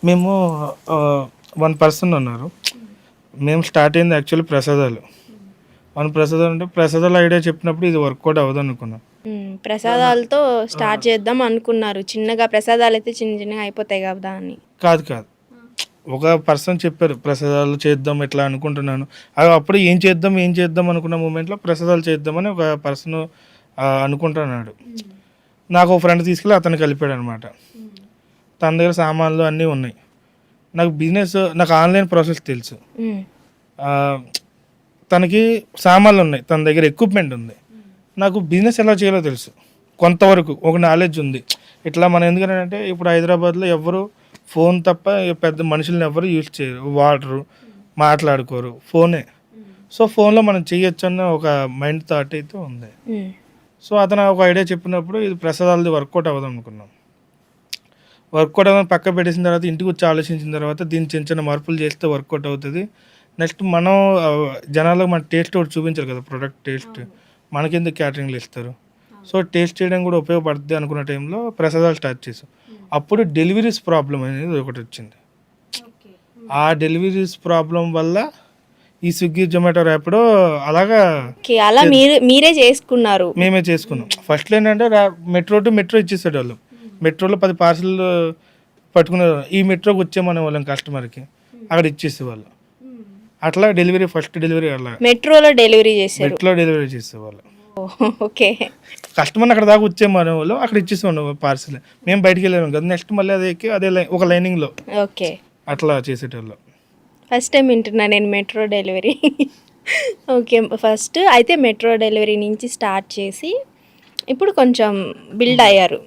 మేము 1 పర్సన్ ఉన్నారు. మేము స్టార్ట్ అయింది యాక్చువల్లీ ప్రసాదాలు. ప్రసాదాలు అంటే ప్రసాదాలు ఐడియా చెప్పినప్పుడు ఇది వర్కౌట్ అవ్వదు అనుకున్నాం. ప్రసాదాలతో స్టార్ట్ చేద్దాం అనుకున్నారు. చిన్నగా ప్రసాదాలు అయితే చిన్న చిన్నగా అయిపోతాయి కదా అని. కాదు ఒక పర్సన్ చెప్పారు ప్రసాదాలు చేద్దాం ఇట్లా అనుకుంటున్నాను. అప్పుడు ఏం చేద్దాం అనుకున్న మూమెంట్లో ప్రసాదాలు చేద్దామని ఒక పర్సన్ అనుకుంటున్నాడు. నాకు ఒక ఫ్రెండ్ తీసుకెళ్ళి అతను కలిపాడు అనమాట. తన దగ్గర సామాన్లు అన్నీ ఉన్నాయి. నాకు ఆన్లైన్ ప్రాసెస్ తెలుసు. తనకి సామాన్లు ఉన్నాయి, తన దగ్గర ఎక్విప్మెంట్ ఉంది. నాకు బిజినెస్ ఎలా చేయాలో తెలుసు, కొంతవరకు ఒక నాలెడ్జ్ ఉంది. ఇట్లా మనం ఎందుకంటే ఇప్పుడు హైదరాబాద్లో ఎవరు ఫోన్ తప్ప పెద్ద మనుషులను ఎవరు యూజ్ చేయరు, వాడరు, మాట్లాడుకోరు, ఫోనే. సో ఫోన్లో మనం చేయొచ్చు అన్న ఒక మైండ్ థాట్ అయితే ఉంది. సో అతను ఒక ఐడియా చెప్పినప్పుడు ఇది ప్రసాదాలది వర్కౌట్ అవ్వదు అనుకున్నాం. వర్కౌట్ అవ్వదని పక్క పెట్టేసిన తర్వాత ఇంటికి వచ్చి ఆలోచించిన తర్వాత దీన్ని చిన్న చిన్న మార్పులు చేస్తే వర్కౌట్ అవుతుంది. నెక్స్ట్ మనం జనాలకు మన టేస్ట్ ఒకటి చూపించాలి కదా, ప్రొడక్ట్ టేస్ట్. మనకెందుకు క్యాటరింగ్లు ఇస్తారు, సో టేస్ట్ చేయడం కూడా ఉపయోగపడుతుంది అనుకున్న టైంలో ప్రసాదాలు స్టార్ట్ చేసాం. అప్పుడు డెలివరీస్ ప్రాబ్లం అనేది ఒకటి వచ్చింది. ఆ డెలివరీస్ ప్రాబ్లం వల్ల ఈ స్విగ్గీ జొమాటో ర్యాపిడో అలాగా అలా మీరే చేసుకున్నారు. మేమే చేసుకున్నాం. ఫస్ట్లో ఏంటంటే మెట్రో టు మెట్రో ఇచ్చేసాడు వాళ్ళు. మెట్రోలో 10 పార్సల్ పట్టుకునేవాళ్ళు. ఈ మెట్రోకి వచ్చామనే వాళ్ళం కస్టమర్కి, అక్కడ ఇచ్చేసేవాళ్ళు. అట్లా డెలివరీ, ఫస్ట్ డెలివరీ అలా మెట్రోలో డెలివరీ చేసేవాళ్ళు. ఓకే. కస్టమర్ అక్కడ దాకా వచ్చేమనే వాళ్ళు, అక్కడ ఇచ్చేసేవాళ్ళు పార్సల్. మేము బయటికి వెళ్ళాము కదా, నెక్స్ట్ మళ్ళీ అదే ఎక్కి అదే ఒక లైనింగ్లో ఓకే అట్లా చేసేటోళ్ళు. ఫస్ట్ టైం వింటున్నా నేను మెట్రో డెలివరీ. ఓకే, ఫస్ట్ అయితే మెట్రో డెలివరీ నుంచి స్టార్ట్ చేసి ఇప్పుడు కొంచెం బిల్డ్ అయ్యారు.